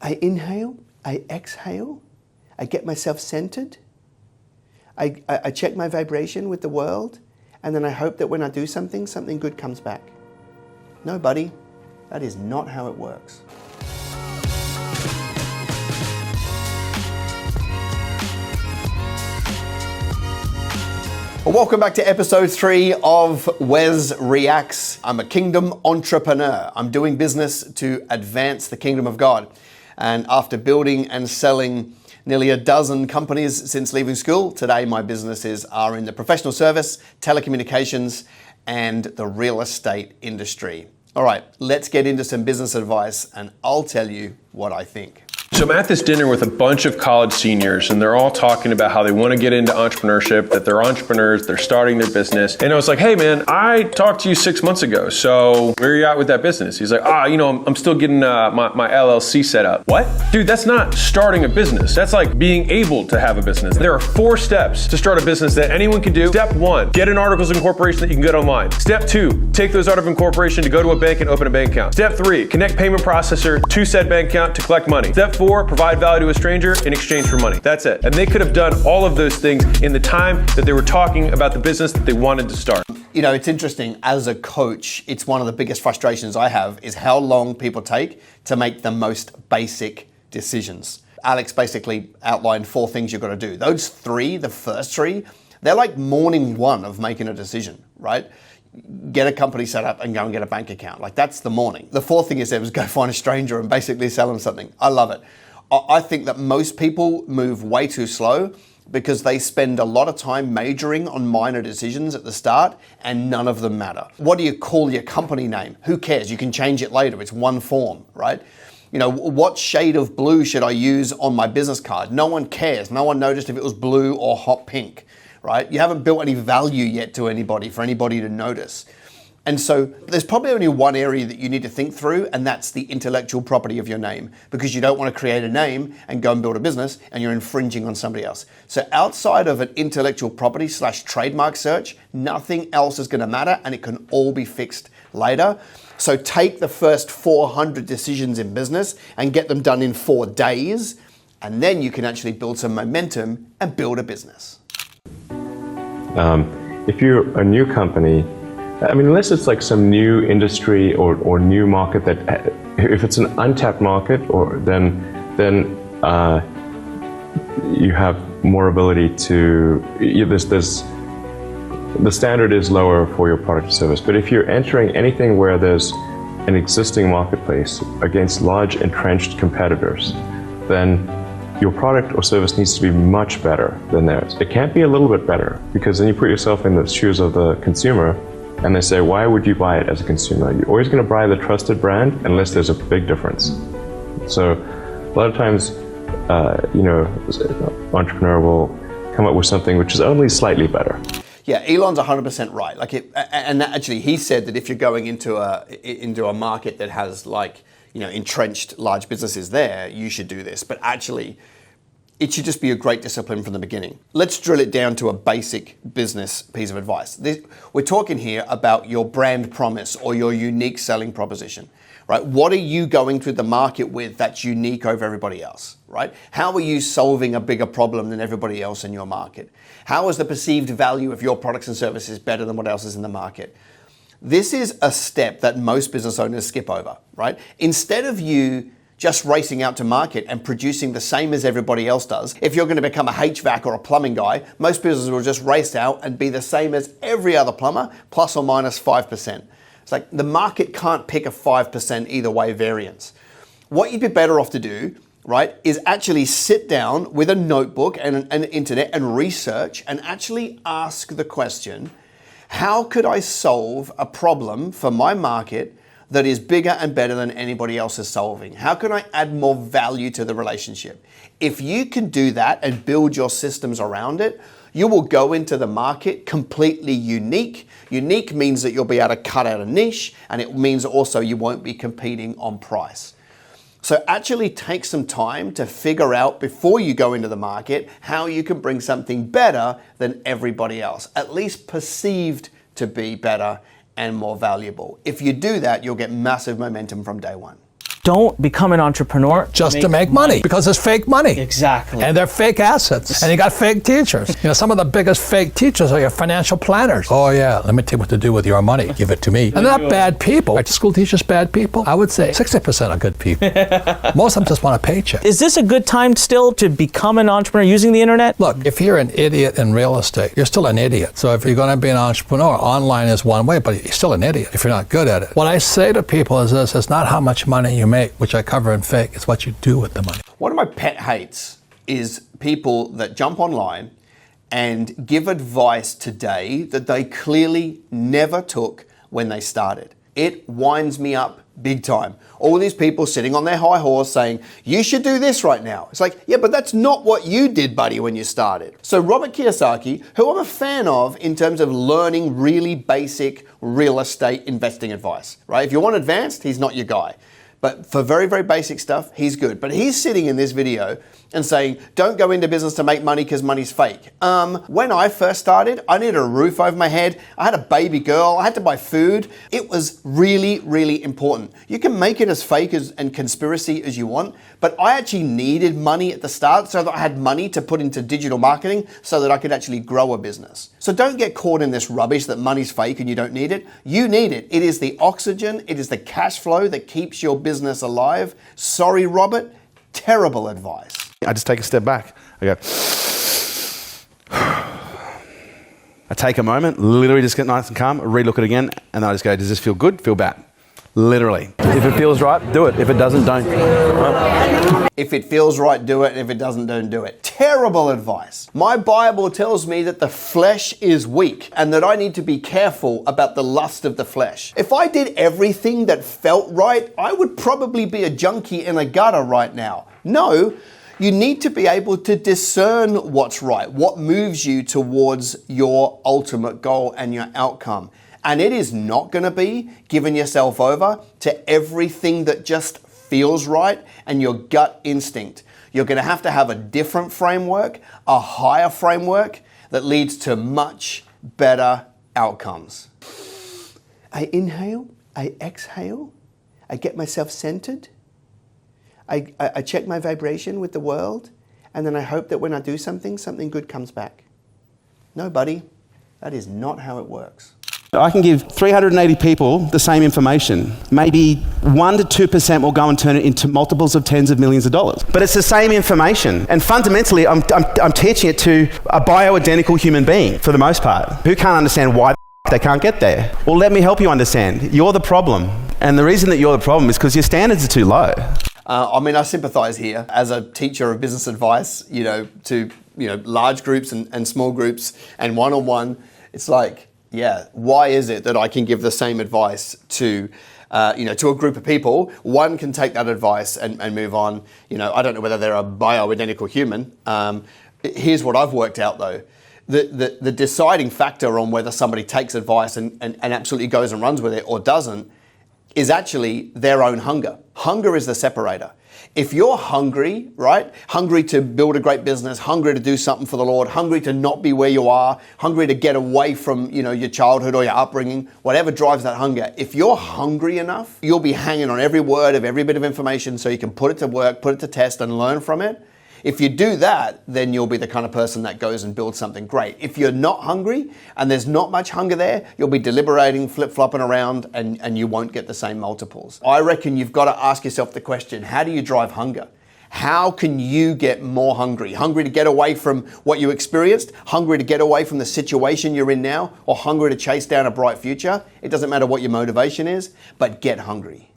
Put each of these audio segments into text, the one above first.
I inhale, I exhale, I get myself centered, I check my vibration with the world, and then I hope that when I do something, something good comes back. No, buddy, that is not how it works. Well, welcome back to episode 3 of Wes Reacts. I'm a kingdom entrepreneur. I'm doing business to advance the kingdom of God. And after building and selling nearly a dozen companies since leaving school, today my businesses are in the professional service, telecommunications, and the real estate industry. All right, let's get into some business advice and I'll tell you what I think. So I'm at this dinner with a bunch of college seniors and they're all talking about how they want to get into entrepreneurship, that they're entrepreneurs, they're starting their business. And I was like, hey man, I talked to you 6 months ago. So where are you at with that business? He's like, I'm still getting my LLC set up. What? Dude, that's not starting a business. That's like being able to have a business. There are 4 steps to start a business that anyone can do. Step 1, get an articles of incorporation that you can get online. Step 2, take those articles of incorporation to go to a bank and open a bank account. Step 3, connect payment processor to said bank account to collect money. Step 4, provide value to a stranger in exchange for money. That's it. And they could have done all of those things in the time that they were talking about the business that they wanted to start. You know, it's interesting, as a coach, it's one of the biggest frustrations I have is how long people take to make the most basic decisions. Alex basically outlined 4 things you've got to do. Those 3, the first 3, they're like morning 1 of making a decision, right? Get a company set up and go and get a bank account. Like, that's the morning. The 4th thing is go find a stranger and basically sell them something. I love it. I think that most people move way too slow because they spend a lot of time majoring on minor decisions at the start and none of them matter. What do you call your company name? Who cares? You can change it later. It's one form, right? You know, what shade of blue should I use on my business card? No one cares. No one noticed if it was blue or hot pink, right? You haven't built any value yet to anybody for anybody to notice. And so there's probably only one area that you need to think through, and that's the intellectual property of your name, because you don't want to create a name and go and build a business and you're infringing on somebody else. So outside of an intellectual property / trademark search, nothing else is going to matter and it can all be fixed later. So take the first 400 decisions in business and get them done in 4 days, and then you can actually build some momentum and build a business. If you're a new company, I mean, unless it's like some new industry or new market that, if it's an untapped market, then you have more ability to, the standard is lower for your product or service. But if you're entering anything where there's an existing marketplace against large entrenched competitors, then your product or service needs to be much better than theirs. It can't be a little bit better, because then you put yourself in the shoes of the consumer and they say, why would you buy it as a consumer? You're always going to buy the trusted brand unless there's a big difference. So a lot of times, an entrepreneur will come up with something which is only slightly better. Yeah, Elon's 100% right. Actually, he said that if you're going into a market that has entrenched large businesses there, you should do this. But actually, it should just be a great discipline from the beginning. Let's drill it down to a basic business piece of advice. We're talking here about your brand promise or your unique selling proposition, right? What are you going to the market with that's unique over everybody else, right? How are you solving a bigger problem than everybody else in your market? How is the perceived value of your products and services better than what else is in the market? This is a step that most business owners skip over, right? Instead of you just racing out to market and producing the same as everybody else does, if you're going to become a HVAC or a plumbing guy, most businesses will just race out and be the same as every other plumber, plus or minus 5%. It's like the market can't pick a 5% either way variance. What you'd be better off to do, right, is actually sit down with a notebook and an internet and research and actually ask the question, how could I solve a problem for my market that is bigger and better than anybody else is solving? How can I add more value to the relationship? If you can do that and build your systems around it, you will go into the market completely unique. Unique means that you'll be able to cut out a niche, and it means also you won't be competing on price. So actually take some time to figure out before you go into the market how you can bring something better than everybody else, at least perceived to be better and more valuable. If you do that, you'll get massive momentum from day one. don't become an entrepreneur just to make money, because it's fake money. Exactly. And they're fake assets. And you got fake teachers. You know, some of the biggest fake teachers are your financial planners. Oh yeah, let me tell you what to do with your money. Give it to me. And they're not bad people. Are school teachers bad people? I would say 60% are good people. Most of them just want a paycheck. Is this a good time still to become an entrepreneur using the internet? Look, if you're an idiot in real estate, you're still an idiot. So if you're going to be an entrepreneur, online is one way, but you're still an idiot if you're not good at it. What I say to people is this: it's not how much money you make, which I cover in fake, it's what you do with the money. One of my pet hates is people that jump online and give advice today that they clearly never took when they started. It winds me up big time. All these people sitting on their high horse saying, you should do this right now. It's like, yeah, but that's not what you did, buddy, when you started. So Robert Kiyosaki, who I'm a fan of in terms of learning really basic real estate investing advice, right? If you want advanced, he's not your guy. But for very, very basic stuff, he's good. But he's sitting in this video and saying, don't go into business to make money because money's fake. When I first started, I needed a roof over my head. I had a baby girl. I had to buy food. It was really, really important. You can make it as fake and conspiracy as you want, but I actually needed money at the start so that I had money to put into digital marketing so that I could actually grow a business. So don't get caught in this rubbish that money's fake and you don't need it. You need it. It is the oxygen. It is the cash flow that keeps your business alive. Sorry, Robert. Terrible advice. I just take a step back. I go, I take a moment, literally just get nice and calm, relook it again, and then I just go, does this feel good, feel bad? Literally. If it feels right, do it. If it doesn't, don't. If it feels right, do it. If it doesn't, don't do it. Terrible advice. My Bible tells me that the flesh is weak and that I need to be careful about the lust of the flesh. If I did everything that felt right, I would probably be a junkie in a gutter right now. No, you need to be able to discern what's right, what moves you towards your ultimate goal and your outcome. And it is not going to be giving yourself over to everything that just feels right and your gut instinct. You're going to have a different framework, a higher framework that leads to much better outcomes. I inhale, I exhale, I get myself centered, I check my vibration with the world, and then I hope that when I do something, something good comes back. No, buddy, that is not how it works. I can give 380 people the same information. Maybe 1% to 2% will go and turn it into multiples of tens of millions of dollars. But it's the same information. And fundamentally, I'm teaching it to a bioidentical human being, for the most part, who can't understand why they can't get there. Well, let me help you understand. You're the problem. And the reason that you're the problem is because your standards are too low. I sympathize here as a teacher of business advice, to large groups and small groups and one-on-one. It's like, yeah, why is it that I can give the same advice to a group of people? One can take that advice and move on. I don't know whether they're a bioidentical human. Here's what I've worked out though. The deciding factor on whether somebody takes advice and absolutely goes and runs with it or doesn't is actually their own hunger. Hunger is the separator. If you're hungry, right? Hungry to build a great business, hungry to do something for the Lord, hungry to not be where you are, hungry to get away from, your childhood or your upbringing, whatever drives that hunger. If you're hungry enough, you'll be hanging on every word of every bit of information so you can put it to work, put it to test and learn from it. If you do that, then you'll be the kind of person that goes and builds something great. If you're not hungry and there's not much hunger there, you'll be deliberating, flip-flopping around, and you won't get the same multiples. I reckon you've got to ask yourself the question, how do you drive hunger? How can you get more hungry? Hungry to get away from what you experienced? Hungry to get away from the situation you're in now? Or hungry to chase down a bright future? It doesn't matter what your motivation is, but get hungry.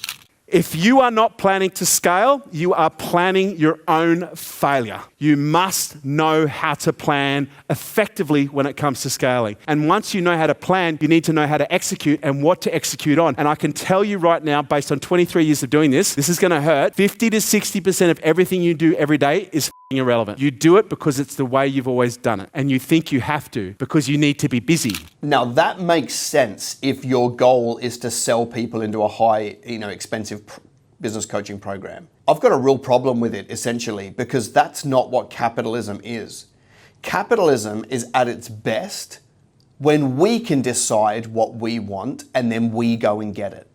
If you are not planning to scale, you are planning your own failure. You must know how to plan effectively when it comes to scaling. And once you know how to plan, you need to know how to execute and what to execute on. And I can tell you right now, based on 23 years of doing this is going to hurt. 50 to 60% of everything you do every day is irrelevant. You do it because it's the way you've always done it. And you think you have to because you need to be busy. Now that makes sense if your goal is to sell people into a high, expensive business coaching program. I've got a real problem with it essentially because that's not what capitalism is. Capitalism is at its best when we can decide what we want and then we go and get it.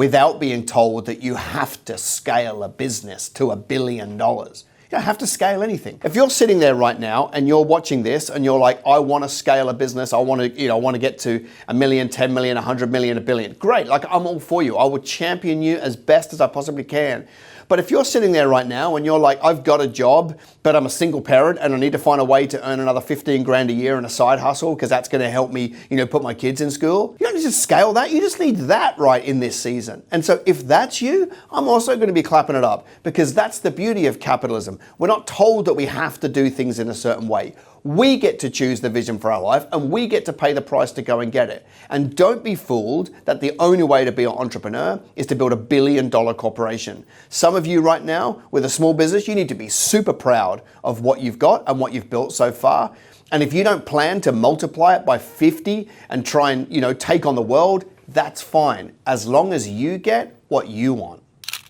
without being told that you have to scale a business to $1 billion. You don't have to scale anything. If you're sitting there right now and you're watching this and you're like, I want to scale a business, I want to get to 1 million, 10 million, 100 million, 1 billion. Great, like I'm all for you. I will champion you as best as I possibly can. But if you're sitting there right now and you're like, I've got a job, but I'm a single parent and I need to find a way to earn another 15 grand a year in a side hustle because that's going to help me, put my kids in school. You don't need to scale that. You just need that right in this season. And so if that's you, I'm also going to be clapping it up because that's the beauty of capitalism. We're not told that we have to do things in a certain way. We get to choose the vision for our life and we get to pay the price to go and get it. And don't be fooled that the only way to be an entrepreneur is to build $1 billion corporation. Some of you right now with a small business, you need to be super proud of what you've got and what you've built so far. And if you don't plan to multiply it by 50 and try and, take on the world, that's fine. As long as you get what you want.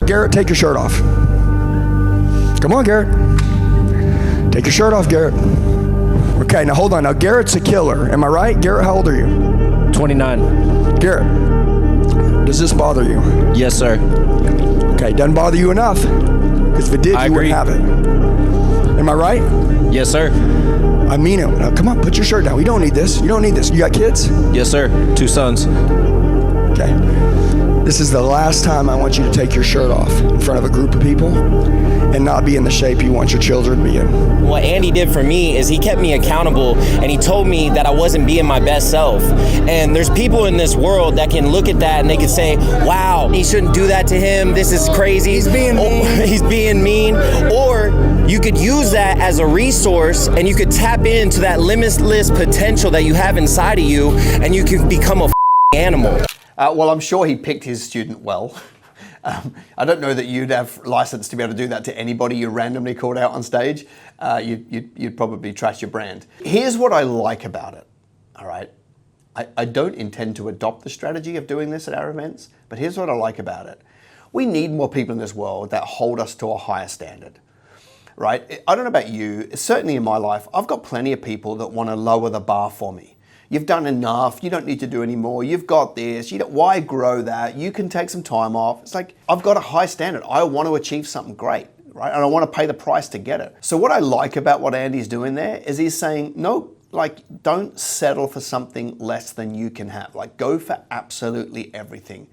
Garrett, take your shirt off. Come on, Garrett. Take your shirt off, Garrett. Okay, now hold on. Now, Garrett's a killer. Am I right? Garrett, how old are you? 29. Garrett, does this bother you? Yes, sir. Okay, doesn't bother you enough. Because if it did, you wouldn't have it. Am I right? Yes, sir. I mean it. Now, come on, put your shirt down. We don't need this. You don't need this. You got kids? Yes, sir. 2 sons. Okay. This is the last time I want you to take your shirt off in front of a group of people and not be in the shape you want your children to be in. What Andy did for me is he kept me accountable and he told me that I wasn't being my best self. And there's people in this world that can look at that and they can say, wow, he shouldn't do that to him. This is crazy. He's being mean. He's being mean. Or you could use that as a resource and you could tap into that limitless potential that you have inside of you and you can become a animal. Well, I'm sure he picked his student well. I don't know that you'd have license to be able to do that to anybody you randomly called out on stage. You'd probably trash your brand. Here's what I like about it, all right? I don't intend to adopt the strategy of doing this at our events, but here's what I like about it. We need more people in this world that hold us to a higher standard, right? I don't know about you, certainly in my life, I've got plenty of people that want to lower the bar for me. You've done enough, you don't need to do any more, you've got this, why grow that, you can take some time off. It's like, I've got a high standard, I want to achieve something great, right? And I want to pay the price to get it. So what I like about what Andy's doing there is he's saying, no, don't settle for something less than you can have. Go for absolutely everything.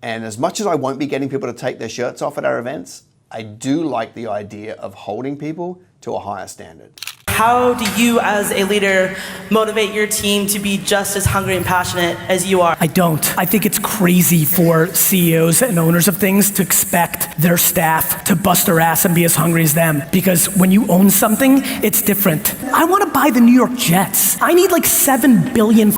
And as much as I won't be getting people to take their shirts off at our events, I do like the idea of holding people to a higher standard. How do you, as a leader, motivate your team to be just as hungry and passionate as you are? I don't. I think it's crazy for CEOs and owners of things to expect their staff to bust their ass and be as hungry as them. Because when you own something, it's different. I want to buy the New York Jets. I need like $7 billion.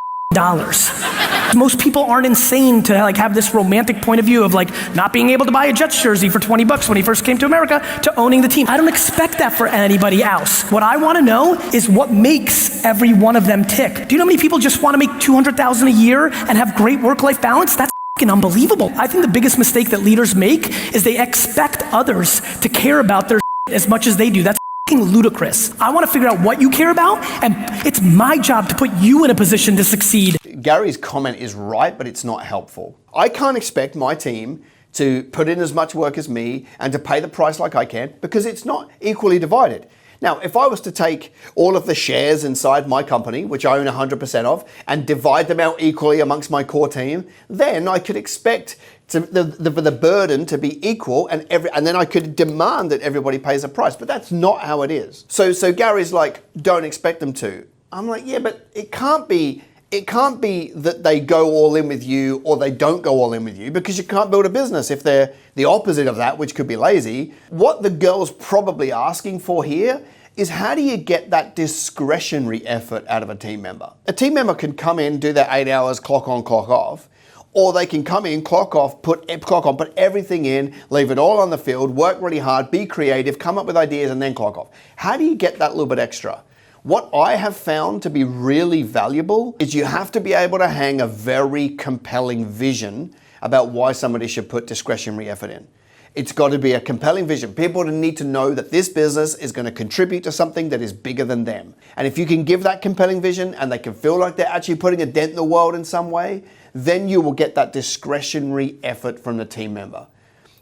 Most people aren't insane to have this romantic point of view of not being able to buy a Jets jersey for $20 when he first came to America to owning the team. I don't expect that for anybody else. What I want to know is what makes every one of them tick. Do you know how many people just want to make $200,000 a year and have great work-life balance? That's unbelievable. I think the biggest mistake that leaders make is they expect others to care about their as much as they do. That's ludicrous. I want to figure out what you care about, and it's my job to put you in a position to succeed. Gary's comment is right, but it's not helpful. I can't expect my team to put in as much work as me and to pay the price like I can because it's not equally divided. Now, if I was to take all of the shares inside my company, which I own 100% of, and divide them out equally amongst my core team, then I could expect the burden to be equal, and then I could demand that everybody pays a price. But that's not how it is. So Gary's like, don't expect them to. I'm like, yeah, but it can't be that they go all in with you or they don't go all in with you, because you can't build a business if they're the opposite of that, which could be lazy. What the girl's probably asking for here is, how do you get that discretionary effort out of a team member? A team member can come in, do their 8 hours, clock on, clock off, or they can come in, clock on, put everything in, leave it all on the field, work really hard, be creative, come up with ideas, and then clock off. How do you get that little bit extra? What I have found to be really valuable is you have to be able to hang a very compelling vision about why somebody should put discretionary effort in. It's got to be a compelling vision. People need to know that this business is going to contribute to something that is bigger than them. And if you can give that compelling vision and they can feel like they're actually putting a dent in the world in some way, then you will get that discretionary effort from the team member.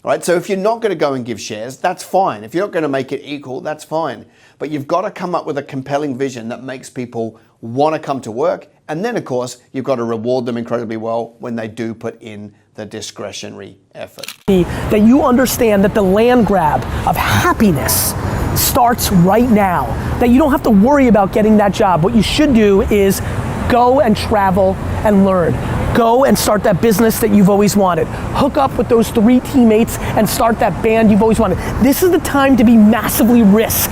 All right, so if you're not going to go and give shares, that's fine. If you're not going to make it equal, that's fine. But you've got to come up with a compelling vision that makes people want to come to work. And then, of course, you've got to reward them incredibly well when they do put in the discretionary effort. That you understand that the land grab of happiness starts right now. That you don't have to worry about getting that job. What you should do is go and travel and learn. Go and start that business that you've always wanted. Hook up with those 3 teammates and start that band you've always wanted. This is the time to be massively risk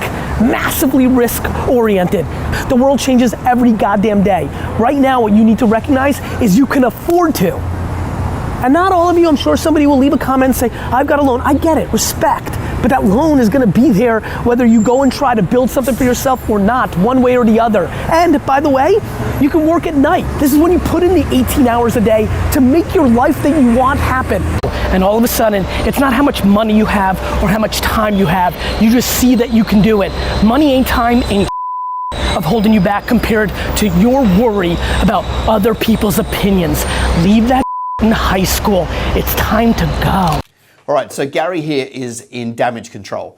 oriented. The world changes every goddamn day. Right now, what you need to recognize is you can afford to. And not all of you, I'm sure somebody will leave a comment and say, I've got a loan. I get it, respect. But that loan is gonna be there whether you go and try to build something for yourself or not, one way or the other. And by the way, you can work at night. This is when you put in the 18 hours a day to make your life that you want happen. And all of a sudden, it's not how much money you have or how much time you have. You just see that you can do it. Money ain't time, ain't of holding you back compared to your worry about other people's opinions. Leave that in high school. It's time to go. All right, so Gary here is in damage control,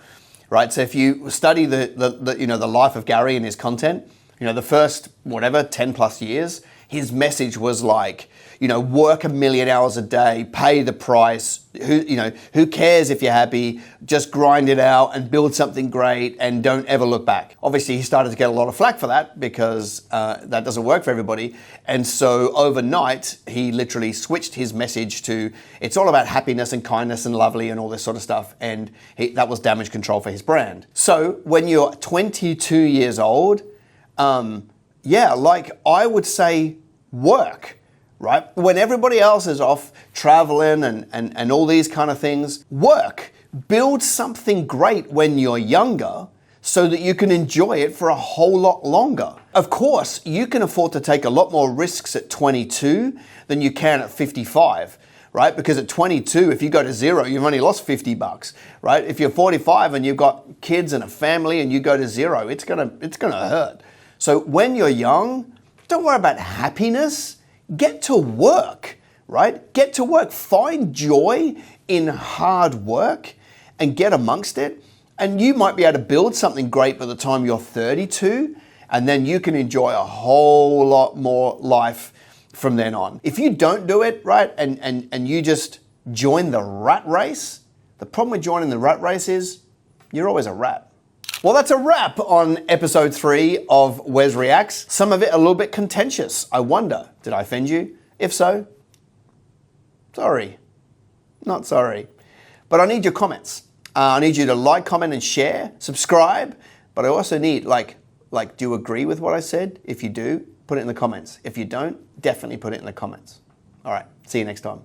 right? So if you study the life of Gary and his content, the first 10 plus years, his message was like, work 1 million hours a day, pay the price. Who cares if you're happy? Just grind it out and build something great and don't ever look back. Obviously, he started to get a lot of flack for that because that doesn't work for everybody. And so overnight, he literally switched his message to it's all about happiness and kindness and lovely and all this sort of stuff. And that was damage control for his brand. So when you're 22 years old, I would say work. Right? When everybody else is off traveling and all these kind of things, work. Build something great when you're younger so that you can enjoy it for a whole lot longer. Of course, you can afford to take a lot more risks at 22 than you can at 55. Right? Because at 22, if you go to zero, you've only lost $50, right? If you're 45 and you've got kids and a family and you go to zero, it's gonna hurt. So when you're young, don't worry about happiness. Get to work, right? Get to work. Find joy in hard work and get amongst it. And you might be able to build something great by the time you're 32, and then you can enjoy a whole lot more life from then on. If you don't do it, right, and you just join the rat race, the problem with joining the rat race is you're always a rat. Well, that's a wrap on episode 3 of Wes Reacts. Some of it a little bit contentious. I wonder, did I offend you? If so, sorry. Not sorry. But I need your comments. I need you to like, comment, and share. Subscribe. But I also need, do you agree with what I said? If you do, put it in the comments. If you don't, definitely put it in the comments. All right, see you next time.